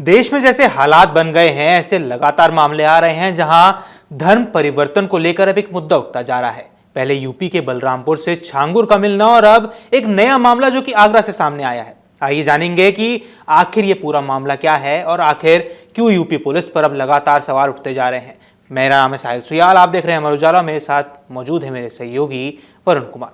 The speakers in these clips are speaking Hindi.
देश में जैसे हालात बन गए हैं, ऐसे लगातार मामले आ रहे हैं जहां धर्म परिवर्तन को लेकर अब एक मुद्दा उठता जा रहा है। पहले यूपी के बलरामपुर से छांगुर का मिलना और अब एक नया मामला जो कि आगरा से सामने आया है। आइए जानेंगे कि आखिर ये पूरा मामला क्या है और आखिर क्यों यूपी पुलिस पर अब लगातार सवाल उठते जा रहे हैं। मेरा नाम है साहिल सुयाल, आप देख रहे हैं अमर उजाला। मेरे साथ मौजूद है मेरे सहयोगी वरुण कुमार।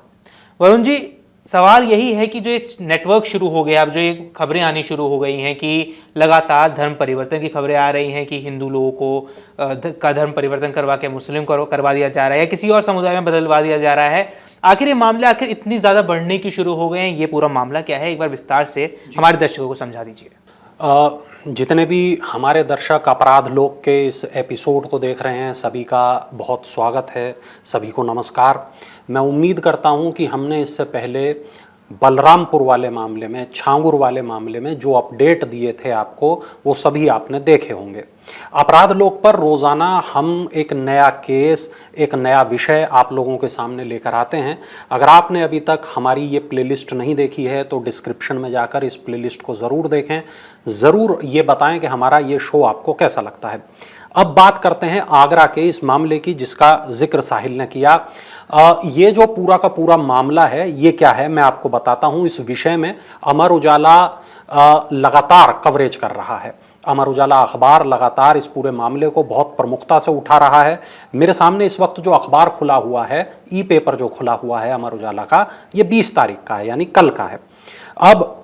वरुण जी, सवाल यही है कि जो ये नेटवर्क शुरू हो गया, अब जो ये खबरें आनी शुरू हो गई हैं कि लगातार धर्म परिवर्तन की खबरें आ रही हैं कि हिंदू लोगों को का धर्म परिवर्तन करवा के मुस्लिम करवा दिया जा रहा है या किसी और समुदाय में बदलवा दिया जा रहा है। आखिर ये मामले आखिर इतनी ज़्यादा बढ़ने की शुरू हो गए हैं, ये पूरा मामला क्या है, एक बार विस्तार से हमारे दर्शकों को समझा दीजिए। जितने भी हमारे दर्शक अपराध लोक के इस एपिसोड को देख रहे हैं, सभी का बहुत स्वागत है, सभी को नमस्कार। मैं उम्मीद करता हूं कि हमने इससे पहले बलरामपुर वाले मामले में, छांगुर वाले मामले में जो अपडेट दिए थे आपको, वो सभी आपने देखे होंगे। अपराध लोक पर रोज़ाना हम एक नया केस, एक नया विषय आप लोगों के सामने लेकर आते हैं। अगर आपने अभी तक हमारी ये प्लेलिस्ट नहीं देखी है तो डिस्क्रिप्शन में जाकर इस प्लेलिस्ट को ज़रूर देखें। ज़रूर ये बताएं कि हमारा ये शो आपको कैसा लगता है। अब बात करते हैं आगरा के इस मामले की जिसका जिक्र साहिल ने किया। ये जो पूरा का पूरा मामला है, ये क्या है मैं आपको बताता हूं। इस विषय में अमर उजाला लगातार कवरेज कर रहा है। अमर उजाला अखबार लगातार इस पूरे मामले को बहुत प्रमुखता से उठा रहा है। मेरे सामने इस वक्त जो अखबार खुला हुआ है, ई पेपर जो खुला हुआ है अमर उजाला का, ये 20 तारीख का है, यानी कल का है। अब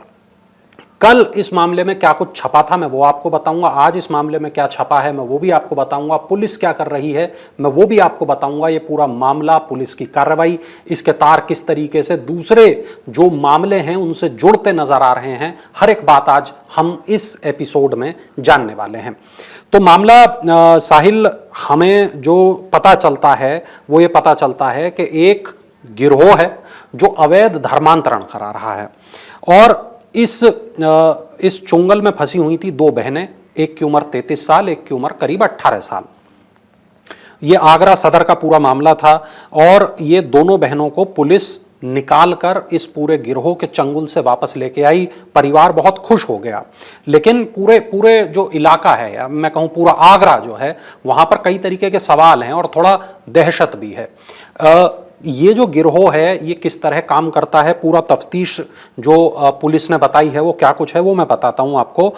कल इस मामले में क्या कुछ छपा था मैं वो आपको बताऊंगा। आज इस मामले में क्या छपा है मैं वो भी आपको बताऊंगा। पुलिस क्या कर रही है मैं वो भी आपको बताऊंगा। ये पूरा मामला, पुलिस की कार्रवाई, इसके तार किस तरीके से दूसरे जो मामले हैं उनसे जुड़ते नजर आ रहे हैं, हर एक बात आज हम इस एपिसोड में जानने वाले हैं। तो मामला साहिल, हमें जो पता चलता है वो ये पता चलता है कि एक गिरोह है जो अवैध धर्मांतरण करा रहा है और इस चुंगल में फंसी हुई थी दो बहनें, एक की उम्र 33 साल, एक की उम्र करीब 18 साल। ये आगरा सदर का पूरा मामला था और ये दोनों बहनों को पुलिस निकाल कर इस पूरे गिरोह के चंगुल से वापस लेके आई। परिवार बहुत खुश हो गया, लेकिन पूरे जो इलाका है, या मैं कहूँ पूरा आगरा जो है, वहाँ पर कई तरीके के सवाल हैं और थोड़ा दहशत भी है। ये जो गिरोह है ये किस तरह काम करता है, पूरा तफ्तीश जो पुलिस ने बताई है वो क्या कुछ है वो मैं बताता हूँ आपको।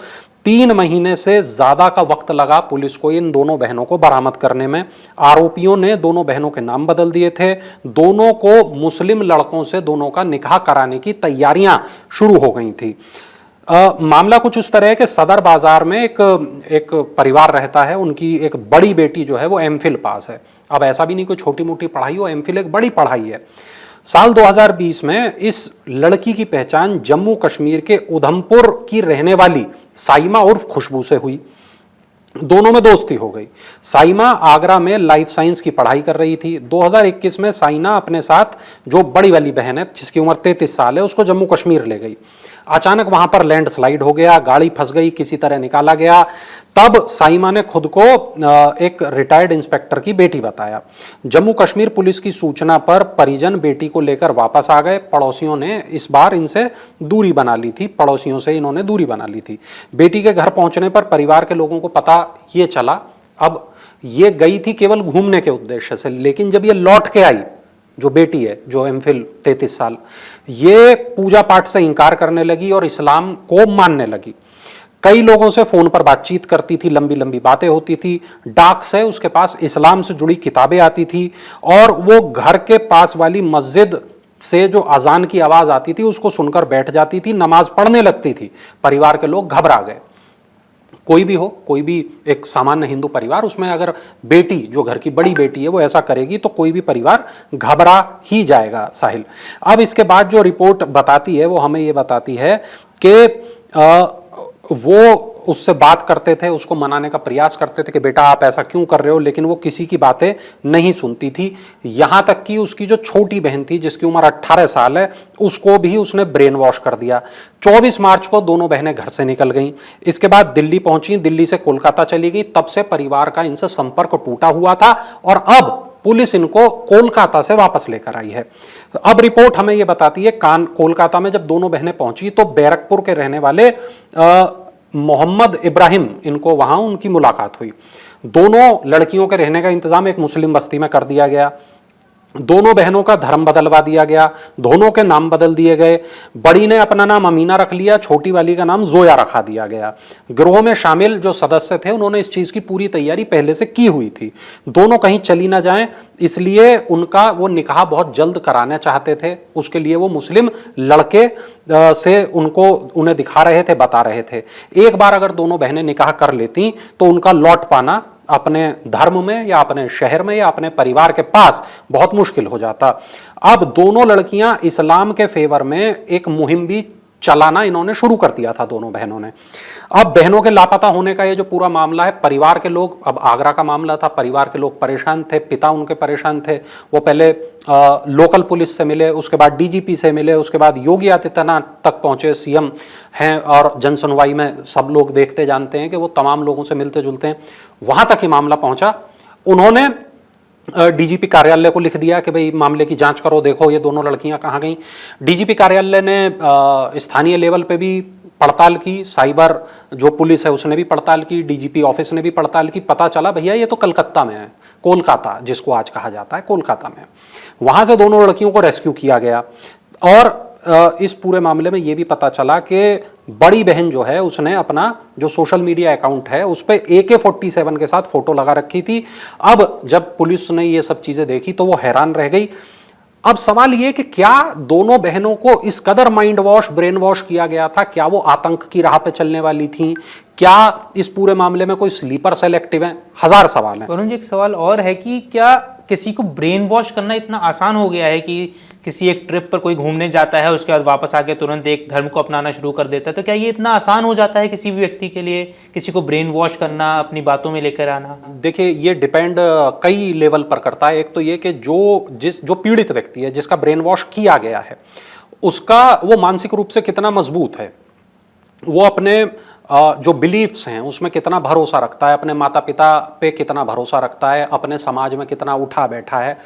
3 महीने से ज़्यादा का वक्त लगा पुलिस को इन दोनों बहनों को बरामद करने में। आरोपियों ने दोनों बहनों के नाम बदल दिए थे। दोनों को मुस्लिम लड़कों से दोनों का निकाह कराने की तैयारियां शुरू हो गई थी। मामला कुछ उस तरह है कि सदर बाजार में एक परिवार रहता है, उनकी एक बड़ी बेटी जो है वो एमफिल पास है। अब ऐसा भी नहीं कोई छोटी मोटी पढ़ाई हो, एमफिल एक बड़ी पढ़ाई है। साल 2020 में इस लड़की की पहचान जम्मू कश्मीर के उधमपुर की रहने वाली साइमा उर्फ खुशबू से हुई। दोनों में दोस्ती हो गई। साइमा आगरा में लाइफ साइंस की पढ़ाई कर रही थी। 2021 में साइना अपने साथ जो बड़ी वाली बहन है जिसकी उम्र 33 साल है उसको जम्मू कश्मीर ले गई। अचानक वहां पर लैंडस्लाइड हो गया, गाड़ी फंस गई, किसी तरह निकाला गया। तब साइमा ने खुद को एक रिटायर्ड इंस्पेक्टर की बेटी बताया। जम्मू कश्मीर पुलिस की सूचना पर परिजन बेटी को लेकर वापस आ गए। पड़ोसियों ने इस बार इनसे दूरी बना ली थी, पड़ोसियों से इन्होंने दूरी बना ली थी। बेटी के घर पहुंचने पर परिवार के लोगों को पता ये चला। अब ये गई थी केवल घूमने के उद्देश्य से, लेकिन जब ये लौट के आई, जो बेटी है जो एमफिल 33 साल, ये पूजा पाठ से इंकार करने लगी और इस्लाम को मानने लगी। कई लोगों से फोन पर बातचीत करती थी, लंबी लंबी बातें होती थी। डाक से उसके पास इस्लाम से जुड़ी किताबें आती थी और वो घर के पास वाली मस्जिद से जो अजान की आवाज आती थी उसको सुनकर बैठ जाती थी, नमाज पढ़ने लगती थी। परिवार के लोग घबरा गए। कोई भी हो, कोई भी एक सामान्य हिंदू परिवार, उसमें अगर बेटी जो घर की बड़ी बेटी है वो ऐसा करेगी तो कोई भी परिवार घबरा ही जाएगा साहिल। अब इसके बाद जो रिपोर्ट बताती है वो हमें ये बताती है कि वो उससे बात करते थे, उसको मनाने का प्रयास करते थे कि बेटा आप ऐसा क्यों कर रहे हो, लेकिन वो किसी की बातें नहीं सुनती थी। यहां तक कि उसकी जो छोटी बहन थी जिसकी उम्र 18 साल है उसको भी उसने ब्रेन वॉश कर दिया। 24 मार्च को दोनों बहनें घर से निकल गईं। इसके बाद दिल्ली पहुंची, दिल्ली से कोलकाता चली गई। तब से परिवार का इनसे संपर्क टूटा हुआ था और अब पुलिस इनको कोलकाता से वापस लेकर आई है। अब रिपोर्ट हमें यह बताती है कोलकाता में जब दोनों बहनें पहुंची तो बैरकपुर के रहने वाले मोहम्मद इब्राहिम, इनको वहां उनकी मुलाकात हुई। दोनों लड़कियों के रहने का इंतजाम एक मुस्लिम बस्ती में कर दिया गया। दोनों बहनों का धर्म बदलवा दिया गया, दोनों के नाम बदल दिए गए। बड़ी ने अपना नाम अमीना रख लिया, छोटी वाली का नाम जोया रखा दिया गया। गिरोह में शामिल जो सदस्य थे उन्होंने इस चीज की पूरी तैयारी पहले से की हुई थी। दोनों कहीं चली ना जाएं, इसलिए उनका वो निकाह बहुत जल्द कराना चाहते थे। उसके लिए वो मुस्लिम लड़के से उन्हें दिखा रहे थे, बता रहे थे। एक बार अगर दोनों बहनें निकाह कर लेती तो उनका लौट पाना अपने धर्म में या अपने शहर में या अपने परिवार के पास बहुत मुश्किल हो जाता। अब दोनों लड़कियां इस्लाम के फेवर में एक मुहिम भी चलाना इन्होंने शुरू कर दिया था दोनों बहनों ने। अब बहनों के लापता होने का ये जो पूरा मामला है, परिवार के लोग, अब आगरा का मामला था, परिवार के लोग परेशान थे, पिता उनके परेशान थे। वो पहले लोकल पुलिस से मिले, उसके बाद डीजीपी से मिले, उसके बाद योगी आदित्यनाथ तक पहुंचे, सीएम हैं और जनसुनवाई में सब लोग देखते जानते हैं कि वो तमाम लोगों से मिलते जुलते हैं। वहां तक ही मामला पहुंचा। उन्होंने डीजीपी कार्यालय को लिख दिया कि भाई मामले की जांच करो, देखो ये दोनों लड़कियां कहाँ गई। डीजीपी कार्यालय ने स्थानीय लेवल पे भी पड़ताल की, साइबर जो पुलिस है उसने भी पड़ताल की, डीजीपी ऑफिस ने भी पड़ताल की। पता चला भैया ये तो कलकत्ता में है, कोलकाता जिसको आज कहा जाता है, कोलकाता में। वहां से दोनों लड़कियों को रेस्क्यू किया गया। और इस पूरे मामले में यह भी पता चला कि बड़ी बहन जो है उसने अपना जो सोशल मीडिया अकाउंट है उस पर AK-47 के साथ फोटो लगा रखी थी। अब जब पुलिस ने ये सब चीजें देखी तो वो हैरान रह गई। अब सवाल ये कि क्या दोनों बहनों को इस कदर माइंड वॉश, ब्रेन वॉश किया गया था? क्या वो आतंक की राह पे चलने वाली थी? क्या इस पूरे मामले में कोई स्लीपर सेल एक्टिव है? हजार सवाल है। वरुण जी, एक सवाल और है कि क्या किसी को ब्रेन वॉश करना इतना आसान हो गया है कि किसी एक ट्रिप पर कोई घूमने जाता है, उसके बाद वापस आके तुरंत एक धर्म को अपनाना शुरू कर देता है? तो क्या ये इतना आसान हो जाता है किसी भी व्यक्ति के लिए, किसी को ब्रेन वॉश करना, अपनी बातों में लेकर आना? देखिए, ये डिपेंड कई लेवल पर करता है। एक तो ये कि जो पीड़ित व्यक्ति है, जिसका ब्रेन वॉश किया गया है, उसका वो मानसिक रूप से कितना मजबूत है, वो अपने जो बिलीफ्स हैं उसमें कितना भरोसा रखता है, अपने माता पिता पे कितना भरोसा रखता है, अपने समाज में कितना उठा बैठा है।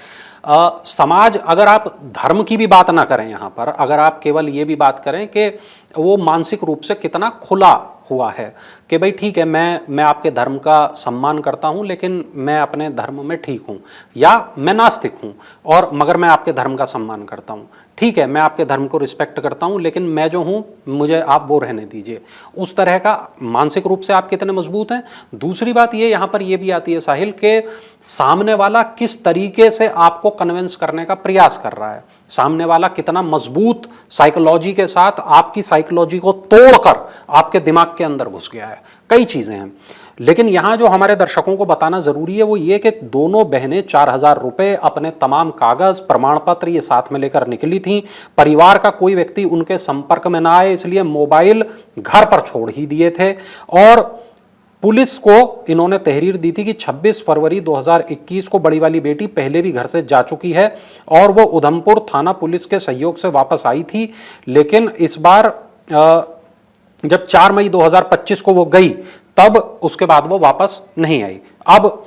समाज, अगर आप धर्म की भी बात ना करें यहाँ पर, अगर आप केवल ये भी बात करें कि वो मानसिक रूप से कितना खुला हुआ है कि भाई ठीक है, मैं आपके धर्म का सम्मान करता हूँ लेकिन मैं अपने धर्म में ठीक हूँ, या मैं नास्तिक हूँ और मगर मैं आपके धर्म का सम्मान करता हूँ, ठीक है, मैं आपके धर्म को रिस्पेक्ट करता हूँ लेकिन मैं जो हूँ मुझे आप वो रहने दीजिए। उस तरह का मानसिक रूप से आप कितने मजबूत हैं। दूसरी बात ये यहाँ पर ये भी आती है साहिल, के सामने वाला किस तरीके से आपको कन्विंस करने का प्रयास कर रहा है, सामने वाला कितना मजबूत साइकोलॉजी के साथ आपकी साइकोलॉजी को तोड़कर आपके दिमाग के अंदर घुस गया है। कई चीजें हैं, लेकिन यहां जो हमारे दर्शकों को बताना जरूरी है वो ये कि दोनों बहनें 4000 रुपए, अपने तमाम कागज, प्रमाण पत्र ये साथ में लेकर निकली थीं। परिवार का कोई व्यक्ति उनके संपर्क में ना आए इसलिए मोबाइल घर पर छोड़ ही दिए थे। और पुलिस को इन्होंने तहरीर दी थी कि 26 फरवरी 2021 को बड़ी वाली बेटी पहले भी घर से जा चुकी है और वो उधमपुर थाना पुलिस के सहयोग से वापस आई थी, लेकिन इस बार जब 4 मई 2025 को वो गई तब उसके बाद वो वापस नहीं आई। अब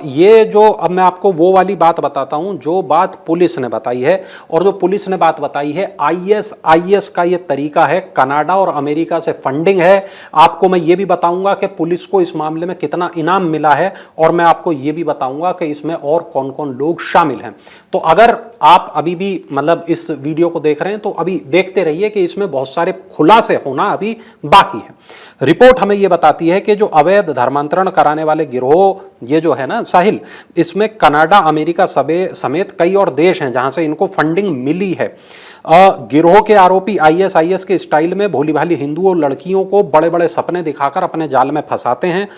ये जो, अब मैं आपको वो वाली बात बताता हूं जो बात पुलिस ने बताई है, और जो पुलिस ने बात बताई है ISIS का ये तरीका है, कनाडा और अमेरिका से फंडिंग है। आपको मैं ये भी बताऊंगा कि पुलिस को इस मामले में कितना इनाम मिला है, और मैं आपको ये भी बताऊंगा कि इसमें और कौन कौन लोग शामिल हैं। तो अगर आप अभी भी मतलब इस वीडियो को देख रहे हैं तो अभी देखते रहिए कि इसमें बहुत सारे खुलासे होना अभी बाकी है। रिपोर्ट हमें यह बताती है कि जो अवैध धर्मांतरण कराने वाले गिरोह ये जो है ना साहिल, इसमें कनाडा, अमेरिका समेत कई और देश हैं जहां से इनको फंडिंग मिली है। गिरोह के आरोपी ISIS के स्टाइल में भोली भाली हिंदुओं लड़कियों को बड़े बड़े सपने दिखाकर अपने जाल में फंसाते हैं।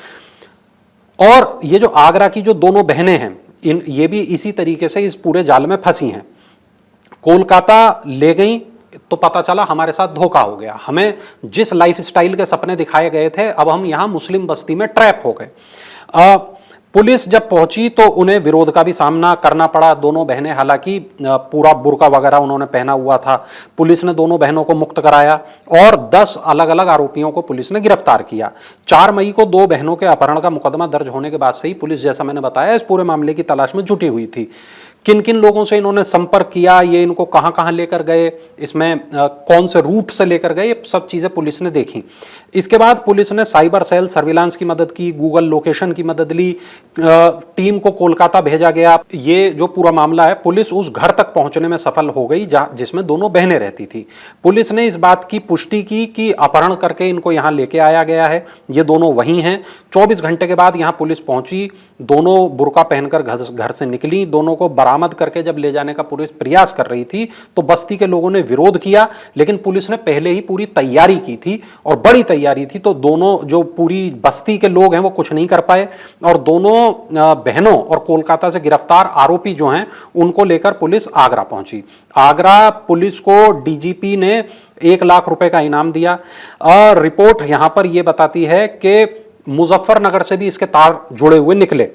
और ये जो आगरा की जो दोनों बहनें हैं, ये भी इसी तरीके से इस पूरे जाल में फंसी हैं। कोलकाता ले गई तो पता चला हमारे साथ धोखा हो गया, हमें जिस लाइफ स्टाइल के सपने दिखाए गए थे अब हम यहां मुस्लिम बस्ती में ट्रैप हो गए। पुलिस जब पहुंची तो उन्हें विरोध का भी सामना करना पड़ा। दोनों बहनें, हालांकि पूरा बुर्का वगैरह उन्होंने पहना हुआ था। पुलिस ने दोनों बहनों को मुक्त कराया और 10 अलग अलग आरोपियों को पुलिस ने गिरफ्तार किया। 4 मई को 2 बहनों के अपहरण का मुकदमा दर्ज होने के बाद से ही पुलिस, जैसा मैंने बताया, इस पूरे मामले की तलाश में जुटी हुई थी। किन किन लोगों से इन्होंने संपर्क किया, ये इनको कहां कहां लेकर गए, इसमें कौन से रूट से लेकर गए, ये सब चीजें पुलिस ने देखी। इसके बाद पुलिस ने साइबर सेल सर्विलांस की मदद की, गूगल लोकेशन की मदद ली, टीम को कोलकाता भेजा गया। ये जो पूरा मामला है, पुलिस उस घर तक पहुंचने में सफल हो गई जिसमें दोनों बहनें रहती थी। पुलिस ने इस बात की पुष्टि की कि अपहरण करके इनको यहां लेके आया गया है, ये दोनों वही हैं। 24 घंटे के बाद यहां पुलिस पहुंची, दोनों बुर्का पहनकर घर से निकली। दोनों को बरामद करके जब ले जाने का पुलिस प्रयास कर रही थी तो बस्ती के लोगों ने विरोध किया, लेकिन पुलिस ने पहले ही पूरी तैयारी की थी और बड़ी तैयारी थी, तो दोनों जो पूरी बस्ती के लोग हैं वो कुछ नहीं कर पाए और दोनों बहनों और कोलकाता से गिरफ्तार आरोपी जो हैं उनको लेकर पुलिस आगरा पहुंची। आगरा पुलिस को डीजीपी ने 1 लाख रुपए का इनाम दिया। रिपोर्ट यहां पर यह बताती है कि मुजफ्फरनगर से भी इसके तार जुड़े हुए निकले।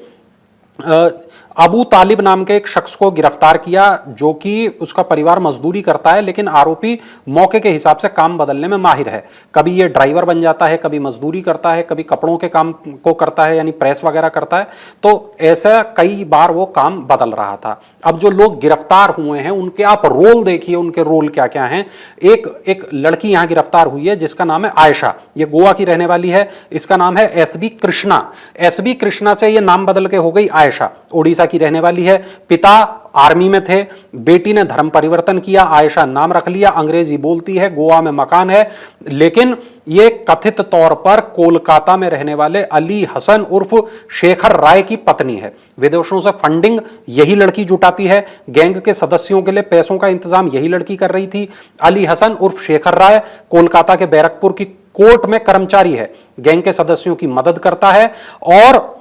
अबू तालिब नाम के एक शख्स को गिरफ्तार किया जो कि उसका परिवार मजदूरी करता है, लेकिन आरोपी मौके के हिसाब से काम बदलने में माहिर है। कभी ये ड्राइवर बन जाता है, कभी मजदूरी करता है, कभी कपड़ों के काम को करता है यानी प्रेस वगैरह करता है, तो ऐसा कई बार वो काम बदल रहा था। अब जो लोग गिरफ्तार हुए हैं उनके आप रोल देखिए, उनके रोल क्या क्या हैं। एक लड़की यहां गिरफ्तार हुई है जिसका नाम है आयशा, ये गोवा की रहने वाली है, इसका नाम है एसबी कृष्णा। एसबी कृष्णा से ये नाम बदल के हो गई आयशा, ओडिशा की रहने वाली है। पिता आर्मी में थे, बेटी ने धर्म परिवर्तन किया, आयशा नाम रख लिया, अंग्रेजी बोलती है, गोवा में मकान है, लेकिन ये कथित तौर पर कोलकाता में रहने वाले अली हसन उर्फ शेखर राय की पत्नी है। विदेशों से फंडिंग यही लड़की जुटाती है, गैंग के सदस्यों के लिए पैसों का इंतजाम यही लड़की कर रही थी। अली हसन उर्फ शेखर राय कोलकाता के बैरकपुर की कोर्ट में कर्मचारी है, गैंग के सदस्यों की मदद करता है और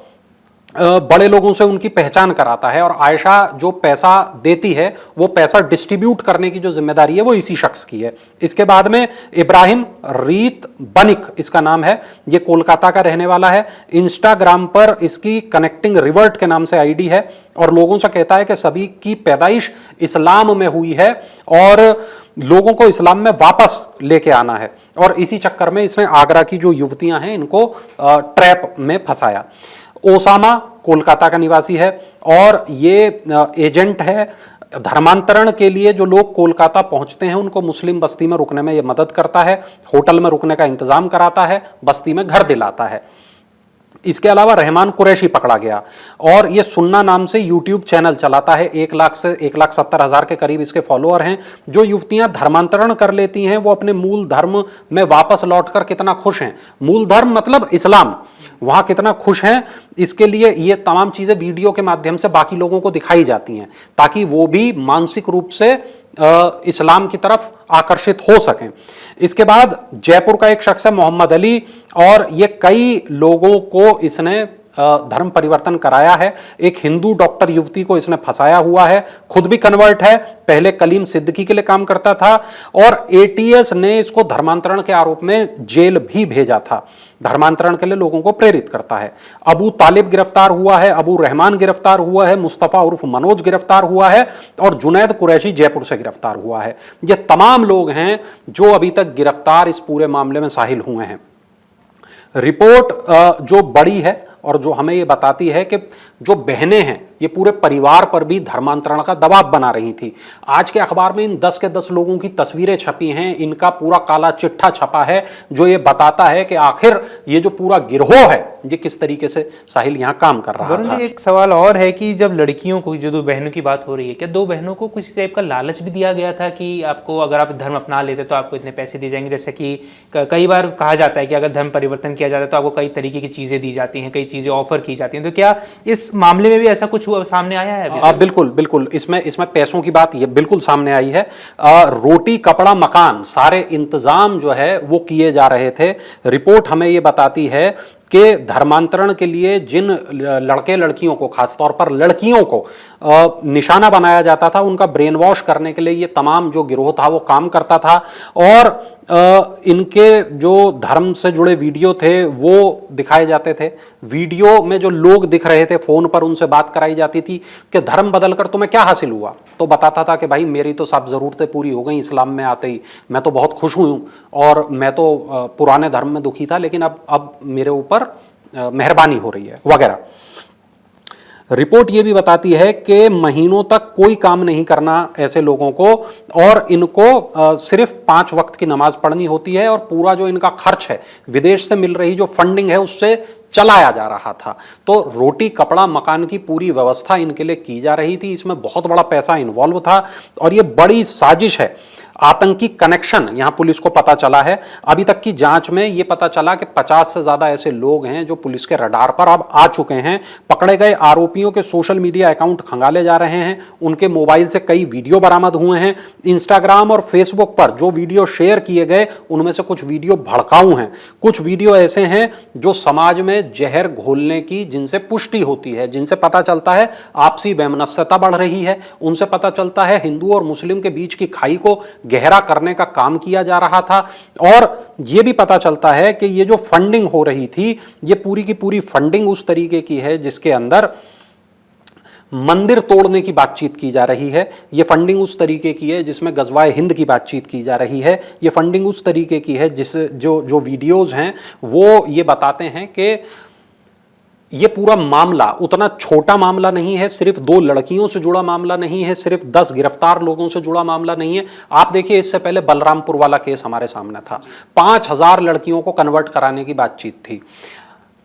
बड़े लोगों से उनकी पहचान कराता है, और आयशा जो पैसा देती है वो पैसा डिस्ट्रीब्यूट करने की जो जिम्मेदारी है वो इसी शख्स की है। इसके बाद में इब्राहिम रीत बनिक इसका नाम है, ये कोलकाता का रहने वाला है। इंस्टाग्राम पर इसकी कनेक्टिंग रिवर्ट के नाम से आईडी है और लोगों से कहता है कि सभी की पैदाइश इस्लाम में हुई है और लोगों को इस्लाम में वापस लेके आना है, और इसी चक्कर में इसने आगरा की जो युवतियां हैं इनको ट्रैप में फंसाया। ओसामा कोलकाता का निवासी है और ये एजेंट है। धर्मांतरण के लिए जो लोग कोलकाता पहुंचते हैं उनको मुस्लिम बस्ती में रुकने में ये मदद करता है, होटल में रुकने का इंतजाम कराता है, बस्ती में घर दिलाता है। इसके अलावा रहमान कुरैशी पकड़ा गया और ये सुन्ना नाम से यूट्यूब चैनल चलाता है। 1,70,000 के करीब इसके फॉलोअर हैं। जो युवतियां धर्मांतरण कर लेती हैं वो अपने मूल धर्म में वापस लौटकर कितना खुश हैं, मूल धर्म मतलब इस्लाम, वहां कितना खुश हैं, इसके लिए ये तमाम चीजें वीडियो के माध्यम से बाकी लोगों को दिखाई जाती हैं ताकि वो भी मानसिक रूप से इस्लाम की तरफ आकर्षित हो सकें। इसके बाद जयपुर का एक शख्स है मोहम्मद अली और ये कई लोगों को इसने धर्म परिवर्तन कराया है। एक हिंदू डॉक्टर युवती को इसने फंसाया हुआ है, खुद भी कन्वर्ट है, पहले कलीम सिद्दीकी के लिए काम करता था और एटीएस ने इसको धर्मांतरण के आरोप में जेल भी भेजा था। धर्मांतरण के लिए लोगों को प्रेरित करता है। अबू तालिब गिरफ्तार हुआ है, अबू रहमान गिरफ्तार हुआ है, मुस्तफा उर्फ मनोज गिरफ्तार हुआ है और जुनैद कुरैशी जयपुर से गिरफ्तार हुआ है। ये तमाम लोग हैं जो अभी तक गिरफ्तार इस पूरे मामले में शामिल हुए हैं। रिपोर्ट जो बड़ी है और जो हमें ये बताती है कि जो बहनें हैं ये पूरे परिवार पर भी धर्मांतरण का दबाव बना रही थी। आज के अखबार में इन 10 के 10 लोगों की तस्वीरें छपी हैं, इनका पूरा काला चिट्ठा छपा है जो ये बताता है कि आखिर ये जो पूरा गिरोह है ये किस तरीके से साहिल यहाँ काम कर रहा था। एक सवाल और है कि जब लड़कियों को, जो 2 बहनों की बात हो रही है, क्या 2 बहनों को किसी टाइप का लालच भी दिया गया था कि आपको अगर आप धर्म अपना लेते तो आपको इतने पैसे दिए जाएंगे? जैसे कि कई बार कहा जाता है कि अगर धर्म परिवर्तन किया जाता है तो आपको कई तरीके की चीजें दी जाती हैं, कई चीजें ऑफर की जाती हैं, तो क्या इस मामले में भी ऐसा कुछ सामने आया है? बिल्कुल बिल्कुल, इसमें पैसों की बात ये बिल्कुल सामने आई है। रोटी कपड़ा मकान सारे इंतजाम जो है वो किए जा रहे थे। रिपोर्ट हमें ये बताती है कि धर्मांतरण के लिए जिन लड़के लड़कियों को, खासतौर पर लड़कियों को निशाना बनाया जाता था, उनका ब्रेन वॉश करने के लिए ये तमाम जो गिरोह था वो काम करता था और इनके जो धर्म से जुड़े वीडियो थे वो दिखाए जाते थे। वीडियो में जो लोग दिख रहे थे, फोन पर उनसे बात कराई जाती थी कि धर्म बदलकर तुम्हें क्या हासिल हुआ, तो बताता था कि भाई मेरी तो सब ज़रूरतें पूरी हो गई इस्लाम में आते ही, मैं तो बहुत खुश हूँ और मैं तो पुराने धर्म में दुखी था लेकिन अब मेरे ऊपर मेहरबानी हो रही है वगैरह। रिपोर्ट ये भी बताती है कि महीनों तक कोई काम नहीं करना ऐसे लोगों को, और इनको सिर्फ 5 वक्त की नमाज पढ़नी होती है, और पूरा जो इनका खर्च है विदेश से मिल रही जो फंडिंग है उससे चलाया जा रहा था। तो रोटी कपड़ा मकान की पूरी व्यवस्था इनके लिए की जा रही थी। इसमें बहुत बड़ा पैसा इन्वॉल्व था और ये बड़ी साजिश है। आतंकी कनेक्शन यहां पुलिस को पता चला है। अभी तक की जांच में यह पता चला कि 50 से ज्यादा ऐसे लोग हैं जो पुलिस के रडार पर अब आ चुके हैं। पकड़े गए आरोपियों के सोशल मीडिया अकाउंट खंगाले जा रहे हैं, उनके मोबाइल से कई वीडियो बरामद हुए हैं। इंस्टाग्राम और फेसबुक पर जो वीडियो शेयर किए गए उनमें से कुछ वीडियो भड़काऊ हैं, कुछ वीडियो ऐसे हैं जो समाज में जहर घोलने की, जिनसे पुष्टि होती है, जिनसे पता चलता है आपसी वैमनस्यता बढ़ रही है, उनसे पता चलता है हिंदू और मुस्लिम के बीच की खाई को गहरा करने का काम किया जा रहा था। और यह भी पता चलता है कि ये जो फंडिंग हो रही थी, ये पूरी की पूरी फंडिंग उस तरीके की है जिसके अंदर मंदिर तोड़ने की बातचीत की जा रही है। ये फंडिंग उस तरीके की है जिसमें गजवाए हिंद की बातचीत की जा रही है। ये फंडिंग उस तरीके की है जिस जो वीडियोज हैं वो ये बताते हैं कि ये पूरा मामला उतना छोटा मामला नहीं है, सिर्फ 2 लड़कियों से जुड़ा मामला नहीं है, सिर्फ 10 गिरफ्तार लोगों से जुड़ा मामला नहीं है। आप देखिए, इससे पहले बलरामपुर वाला केस हमारे सामने था, 5000 लड़कियों को कन्वर्ट कराने की बातचीत थी।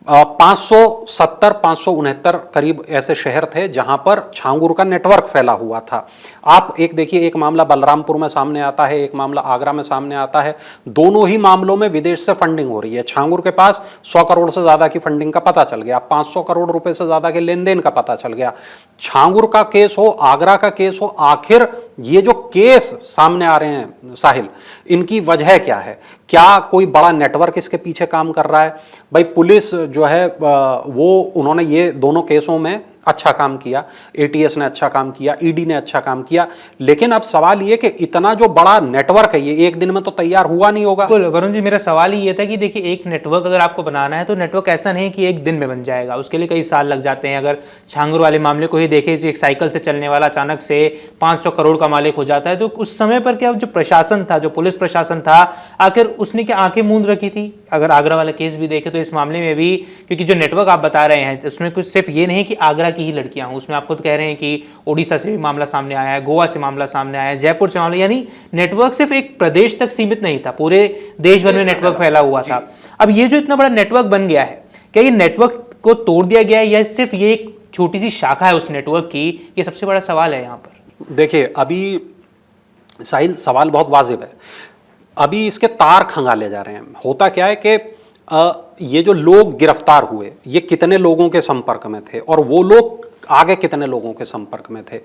570 569 करीब ऐसे शहर थे जहां पर छांगुर का नेटवर्क फैला हुआ था। आप एक देखिए, एक मामला बलरामपुर में सामने आता है, एक मामला आगरा में सामने आता है। दोनों ही मामलों में विदेश से फंडिंग हो रही है। छांगुर के पास 100 करोड़ से ज्यादा की फंडिंग का पता चल गया, 500 करोड़ रुपए से ज्यादा के लेन देन का पता चल गया। छांगुर का केस हो, आगरा का केस हो, आखिर ये जो केस सामने आ रहे हैं साहिल, इनकी वजह क्या है? क्या कोई बड़ा नेटवर्क इसके पीछे काम कर रहा है? भाई पुलिस जो है वो उन्होंने ये दोनों केसों में अच्छा काम किया, एटीएस ने अच्छा काम किया, ईडी ने अच्छा काम किया, लेकिन अब सवाल ये कि इतना जो बड़ा नेटवर्क है ये एक दिन में तो तैयार हुआ नहीं होगा। तो वरुण जी, मेरा सवाल ही ये था कि देखिए, एक नेटवर्क अगर आपको बनाना है तो नेटवर्क ऐसा नहीं कि एक दिन में बन जाएगा, उसके लिए कई साल लग जाते हैं। अगर छांगुर वाले मामले को ही देखें, एक साइकिल से चलने वाला अचानक से 500 करोड़ का मालिक हो जाता है, तो उस समय पर क्या जो प्रशासन था, जो पुलिस प्रशासन था, आखिर उसने क्या आंखें मूंद रखी थी? अगर आगरा वाला केस भी देखे तो इस मामले में भी, क्योंकि जो नेटवर्क आप बता रहे हैं उसमें कुछ सिर्फ ये नहीं कि आगरा की ही लड़कियां हूं, उसमें आप खुद कह रहे हैं कि ओडिशा से भी मामला सामने आया है, गोवा से मामला सामने आया है, जयपुर से मामला, यानी नेटवर्क सिर्फ एक प्रदेश तक सीमित नहीं था, पूरे देश भर में नेटवर्क फैला हुआ था। अब ये जो इतना बड़ा नेटवर्क बन गया है, क्या ये नेटवर्क को तोड़ दिया गया है या सिर्फ ये एक छोटी सी शाखा है उस नेटवर्क की? ये सबसे बड़ा सवाल है यहाँ पर। देखिए, अभी साहिल सवाल बहुत वाजिब है। अभी इसके तार खंगाले जा रहे हैं। होता क्या है कि ये जो लोग गिरफ्तार हुए, ये कितने लोगों के संपर्क में थे और वो लोग आगे कितने लोगों के संपर्क में थे?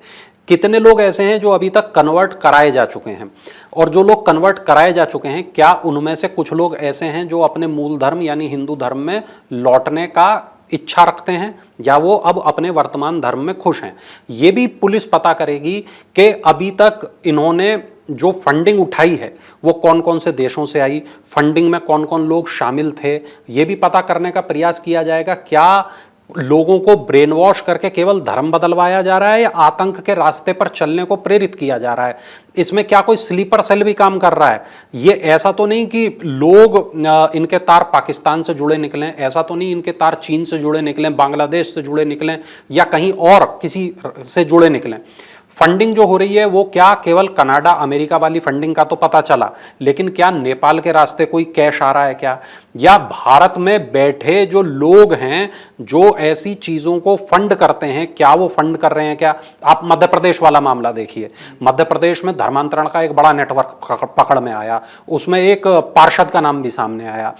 कितने लोग ऐसे हैं जो अभी तक कन्वर्ट कराए जा चुके हैं? और जो लोग कन्वर्ट कराए जा चुके हैं, क्या उनमें से कुछ लोग ऐसे हैं जो अपने मूल धर्म यानी हिंदू धर्म में लौटने का इच्छा रखते हैं, या वो अब अपने वर्तमान धर्म में खुश हैं? ये भी पुलिस पता करेगी कि अभी तक इन्होंने जो फंडिंग उठाई है वो कौन कौन से देशों से आई, फंडिंग में कौन कौन लोग शामिल थे, ये भी पता करने का प्रयास किया जाएगा। क्या लोगों को ब्रेन वॉश करके केवल धर्म बदलवाया जा रहा है या आतंक के रास्ते पर चलने को प्रेरित किया जा रहा है? इसमें क्या कोई स्लीपर सेल भी काम कर रहा है? ये ऐसा तो नहीं कि लोग इनके तार पाकिस्तान से जुड़े निकलें, ऐसा तो नहीं इनके तार चीन से जुड़े निकलें, बांग्लादेश से जुड़े निकलें या कहीं और किसी से जुड़े निकलें। फंडिंग जो हो रही है वो क्या केवल कनाडा अमेरिका वाली फंडिंग का तो पता चला, लेकिन क्या नेपाल के रास्ते कोई कैश आ रहा है क्या? या भारत में बैठे जो लोग हैं जो ऐसी चीजों को फंड करते हैं, क्या वो फंड कर रहे हैं क्या? आप मध्य प्रदेश वाला मामला देखिए। मध्य प्रदेश में धर्मांतरण का एक बड़ा नेटवर्क पकड़ में आया, उसमें एक पार्षद का नाम भी सामने आया।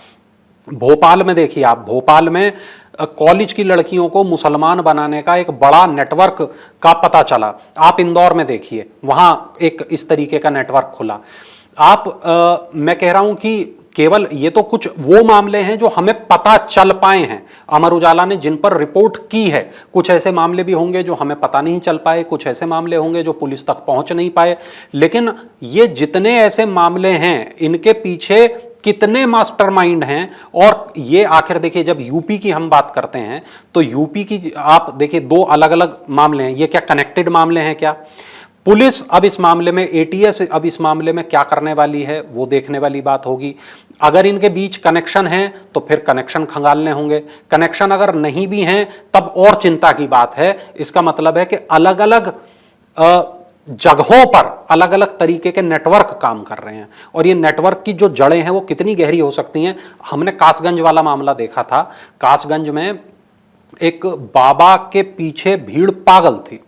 भोपाल में देखिए आप, भोपाल में कॉलेज की लड़कियों को मुसलमान बनाने का एक बड़ा नेटवर्क का पता चला। आप इंदौर में देखिए, वहां एक इस तरीके का नेटवर्क खुला। मैं कह रहा हूं कि केवल ये तो कुछ वो मामले हैं जो हमें पता चल पाए हैं, अमर उजाला ने जिन पर रिपोर्ट की है। कुछ ऐसे मामले भी होंगे जो हमें पता नहीं चल पाए, कुछ ऐसे मामले होंगे जो पुलिस तक पहुंच नहीं पाए, लेकिन ये जितने ऐसे मामले हैं इनके पीछे कितने मास्टरमाइंड हैं। और ये आखिर देखिए, जब यूपी की हम बात करते हैं तो यूपी की आप देखिए 2 अलग अलग मामले हैं। ये क्या कनेक्टेड मामले हैं क्या? पुलिस अब इस मामले में, एटीएस अब इस मामले में क्या करने वाली है वो देखने वाली बात होगी। अगर इनके बीच कनेक्शन है तो फिर कनेक्शन खंगालने होंगे, कनेक्शन अगर नहीं भी हैं तब और चिंता की बात है। इसका मतलब है कि अलग अलग जगहों पर अलग अलग तरीके के नेटवर्क काम कर रहे हैं, और ये नेटवर्क की जो जड़ें हैं वो कितनी गहरी हो सकती हैं। हमने कासगंज वाला मामला देखा था। कासगंज में एक बाबा के पीछे भीड़ पागल थी,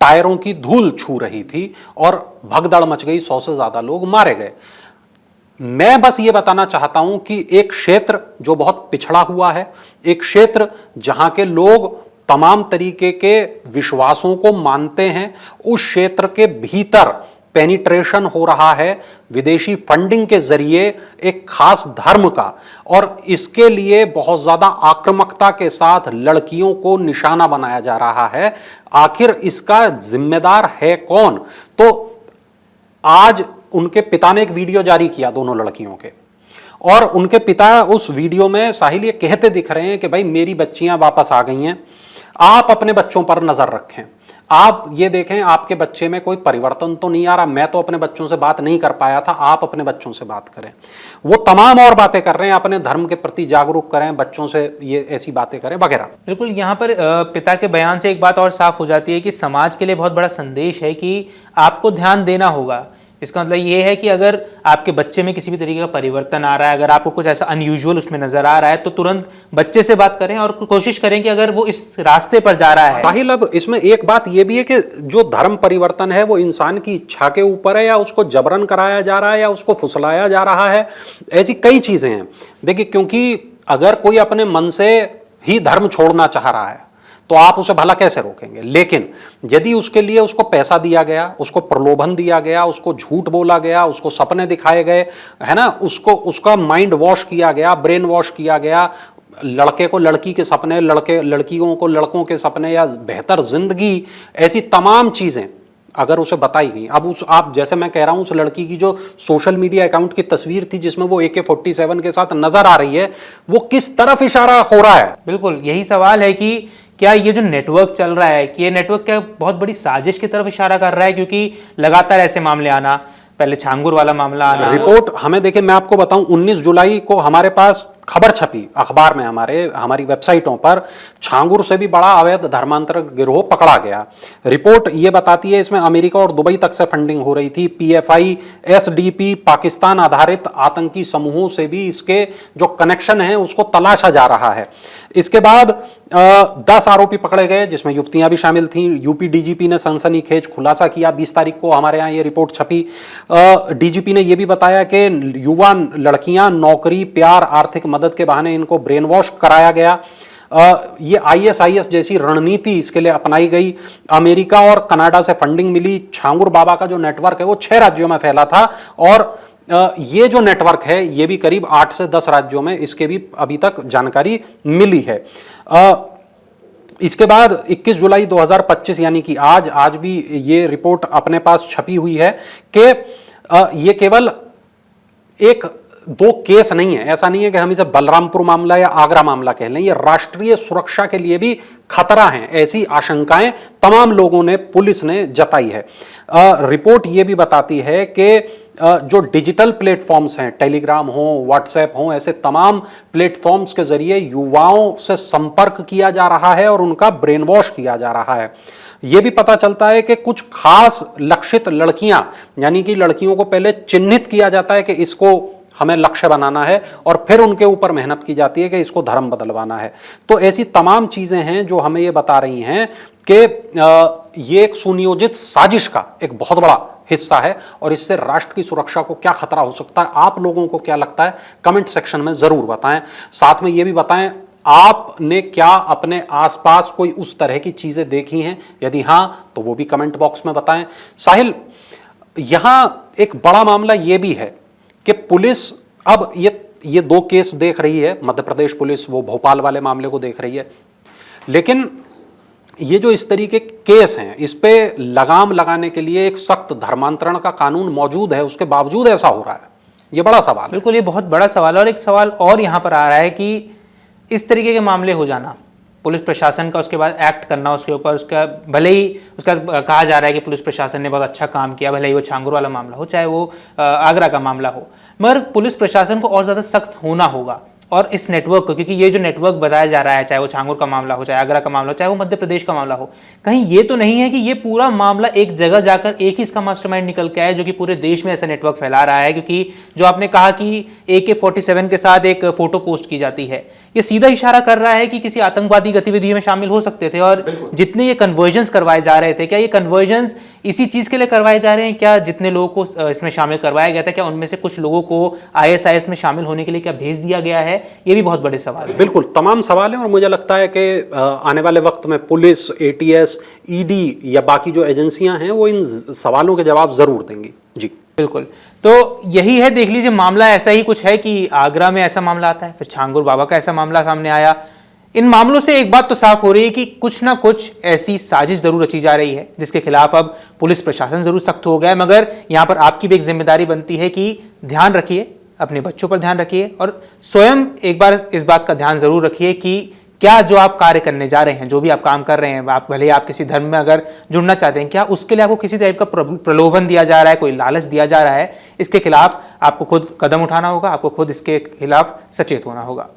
टायरों की धूल छू रही थी और भगदड़ मच गई, 100 से ज्यादा लोग मारे गए। मैं बस ये बताना चाहता हूं कि एक क्षेत्र जो बहुत पिछड़ा हुआ है, एक क्षेत्र जहां के लोग तमाम तरीके के विश्वासों को मानते हैं, उस क्षेत्र के भीतर पेनिट्रेशन हो रहा है विदेशी फंडिंग के जरिए एक खास धर्म का, और इसके लिए बहुत ज्यादा आक्रामकता के साथ लड़कियों को निशाना बनाया जा रहा है। आखिर इसका जिम्मेदार है कौन? तो आज उनके पिता ने एक वीडियो जारी किया दोनों लड़कियों के, और उनके पिता उस वीडियो में साहिल ये कहते दिख रहे हैं कि भाई मेरी बच्चियां वापस आ गई हैं, आप अपने बच्चों पर नजर रखें, आप ये देखें आपके बच्चे में कोई परिवर्तन तो नहीं आ रहा। मैं तो अपने बच्चों से बात नहीं कर पाया था, आप अपने बच्चों से बात करें। वो तमाम और बातें कर रहे हैं, अपने धर्म के प्रति जागरूक करें, बच्चों से ये ऐसी बातें करें वगैरह। बिल्कुल, यहाँ पर पिता के बयान से एक बात और साफ हो जाती है कि समाज के लिए बहुत बड़ा संदेश है कि आपको ध्यान देना होगा। इसका मतलब ये है कि अगर आपके बच्चे में किसी भी तरीके का परिवर्तन आ रहा है, अगर आपको कुछ ऐसा अनयूजुअल उसमें नजर आ रहा है, तो तुरंत बच्चे से बात करें और कोशिश करें कि अगर वो इस रास्ते पर जा रहा है। साहिल, अब इसमें एक बात ये भी है कि जो धर्म परिवर्तन है वो इंसान की इच्छा के ऊपर है, या उसको जबरन कराया जा रहा है, या उसको फुसलाया जा रहा है। ऐसी कई चीजें हैं। देखिए, क्योंकि अगर कोई अपने मन से ही धर्म छोड़ना चाह रहा है तो आप उसे भला कैसे रोकेंगे। लेकिन यदि उसके लिए उसको पैसा दिया गया, उसको प्रलोभन दिया गया, उसको झूठ बोला गया, उसको सपने दिखाए गए, है ना, उसको उसका माइंड वॉश किया गया, ब्रेन वॉश किया गया, लड़के को लड़की के सपने, लड़कियों को लड़कों के सपने, या बेहतर जिंदगी, ऐसी तमाम चीजें अगर उसे बताई गई। अब आप जैसे मैं कह रहा हूं, उस लड़की की जो सोशल मीडिया अकाउंट की तस्वीर थी जिसमें वो AK-47 के साथ नजर आ रही है, वो किस तरफ इशारा हो रहा है? बिल्कुल यही सवाल है कि क्या ये जो नेटवर्क चल रहा है, कि ये नेटवर्क क्या बहुत बड़ी साजिश की तरफ इशारा कर रहा है? क्योंकि लगातार ऐसे मामले आना, पहले छांगुर वाला मामला आना, रिपोर्ट हमें, देखिए मैं आपको बताऊं, 19 जुलाई को हमारे पास खबर छपी अखबार में, हमारी वेबसाइटों पर, छांगुर से भी बड़ा अवैध धर्मांतरण गिरोह पकड़ा गया। रिपोर्ट ये बताती है इसमें अमेरिका और दुबई तक से फंडिंग हो रही थी। PFI SDP पाकिस्तान आधारित आतंकी समूहों से भी इसके जो कनेक्शन है उसको तलाशा जा रहा है। इसके बाद 10 आरोपी पकड़े गए जिसमें युवतियां भी शामिल थीं। यूपी DGP ने सनसनीखेज खुलासा किया। 20 तारीख को हमारे यहाँ ये रिपोर्ट छपी। DGP ने यह भी बताया कि युवा लड़कियां नौकरी, प्यार, आर्थिक मदद के बहाने इनको ब्रेन वॉश कराया गया। ये ISIS जैसी रणनीति इसके लिए अपनाई गई। अमेरिका और कनाडा से फंडिंग मिली। छांगुर बाबा का जो नेटवर्क है वो 6 राज्यों में फैला था, और ये जो नेटवर्क है ये भी करीब 8 से 10 राज्यों में इसके भी अभी तक जानकारी मिली है। इसके बाद 21 जुलाई 2025 यानी कि आज भी ये रिपोर्ट अपने पास छपी हुई है कि ये केवल एक दो केस नहीं है। ऐसा नहीं है कि हम इसे बलरामपुर मामला या आगरा मामला कह लें, ये राष्ट्रीय सुरक्षा के लिए भी खतरा है। ऐसी आशंकाएं तमाम लोगों ने, पुलिस ने जताई है। रिपोर्ट ये भी बताती है कि जो डिजिटल प्लेटफॉर्म्स हैं, टेलीग्राम हो, व्हाट्सएप हो, ऐसे तमाम प्लेटफॉर्म्स के जरिए युवाओं से संपर्क किया जा रहा है और उनका ब्रेन वॉश किया जा रहा है। यह भी पता चलता है कि कुछ खास लक्षित लड़कियां, यानी कि लड़कियों को पहले चिन्हित किया जाता है कि इसको हमें लक्ष्य बनाना है, और फिर उनके ऊपर मेहनत की जाती है कि इसको धर्म बदलवाना है। तो ऐसी तमाम चीजें हैं जो हमें ये बता रही हैं कि ये एक सुनियोजित साजिश का एक बहुत बड़ा हिस्सा है, और इससे राष्ट्र की सुरक्षा को क्या खतरा हो सकता है। आप लोगों को क्या लगता है, कमेंट सेक्शन में जरूर बताएं। साथ में यह भी बताएं, आपने क्या अपने आसपास कोई उस तरह की चीजें देखी हैं? यदि हां तो वो भी कमेंट बॉक्स में बताएं। साहिल, यहां एक बड़ा मामला यह भी है कि पुलिस अब ये 2 केस देख रही है। मध्य प्रदेश पुलिस वो भोपाल वाले मामले को देख रही है, लेकिन ये जो इस तरीके केस हैं इस पे लगाम लगाने के लिए एक सख्त धर्मांतरण का कानून मौजूद है, उसके बावजूद ऐसा हो रहा है। ये बड़ा सवाल है। बिल्कुल, ये बहुत बड़ा सवाल है। और एक सवाल और यहाँ पर आ रहा है कि इस तरीके के मामले हो जाना, पुलिस प्रशासन का उसके बाद एक्ट करना उसके ऊपर, उसका भले ही उसका कहा जा रहा है कि पुलिस प्रशासन ने बहुत अच्छा काम किया, भले ही वो छांगुर वाला मामला हो चाहे वो आगरा का मामला हो, मगर पुलिस प्रशासन को और ज़्यादा सख्त होना होगा। और इस नेटवर्क को, क्योंकि ये जो नेटवर्क बताया जा रहा है, चाहे वो छांगुर का मामला हो, चाहे आगरा का मामला हो, चाहे वो मध्य प्रदेश का मामला हो, कहीं ये तो नहीं है कि ये पूरा मामला एक जगह जाकर एक ही इसका मास्टरमाइंड निकल के आया जो कि पूरे देश में ऐसा नेटवर्क फैला रहा है। क्योंकि जो आपने कहा कि AK-47 के साथ एक फोटो पोस्ट की जाती है, ये सीधा इशारा कर रहा है कि किसी आतंकवादी गतिविधियों में शामिल हो सकते थे। और जितने ये कन्वर्जन्स करवाए जा रहे थे, क्या ये कन्वर्जन्स इसी चीज के लिए करवाए जा रहे हैं? क्या जितने लोगों को इसमें शामिल करवाया गया था, क्या उनमें से कुछ लोगों को ISIS में शामिल होने के लिए क्या भेज दिया गया है? ये भी बहुत बड़े सवाल है। बिल्कुल तमाम सवाल हैं और मुझे लगता है कि आने वाले वक्त में पुलिस, ATS, ED या बाकी जो एजेंसियां हैं वो इन सवालों के जवाब जरूर देंगी। जी बिल्कुल, तो यही है, देख लीजिए मामला ऐसा ही कुछ है कि आगरा में ऐसा मामला आता है, फिर छांगुर बाबा का ऐसा मामला सामने आया। इन मामलों से एक बात तो साफ हो रही है कि कुछ ना कुछ ऐसी साजिश जरूर रची जा रही है जिसके खिलाफ अब पुलिस प्रशासन जरूर सख्त हो गया है। मगर यहां पर आपकी भी एक जिम्मेदारी बनती है कि ध्यान रखिए, अपने बच्चों पर ध्यान रखिए और स्वयं एक बार इस बात का ध्यान जरूर रखिए कि क्या जो आप कार्य करने जा रहे हैं, जो भी आप काम कर रहे हैं, आप भले आप किसी धर्म में अगर जुड़ना चाहते हैं, क्या उसके लिए आपको किसी टाइप का प्रलोभन दिया जा रहा है, कोई लालच दिया जा रहा है? इसके खिलाफ आपको खुद कदम उठाना होगा, आपको खुद इसके खिलाफ सचेत होना होगा।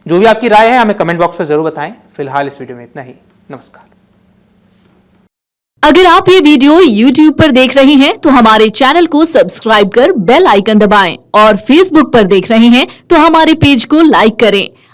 जो भी आपकी राय है हमें कमेंट बॉक्स में जरूर बताएं। फिलहाल इस वीडियो में इतना ही। नमस्कार। अगर आप ये वीडियो YouTube पर देख रहे हैं तो हमारे चैनल को सब्सक्राइब कर बेल आइकन दबाएं और Facebook पर देख रहे हैं तो हमारे पेज को लाइक करें।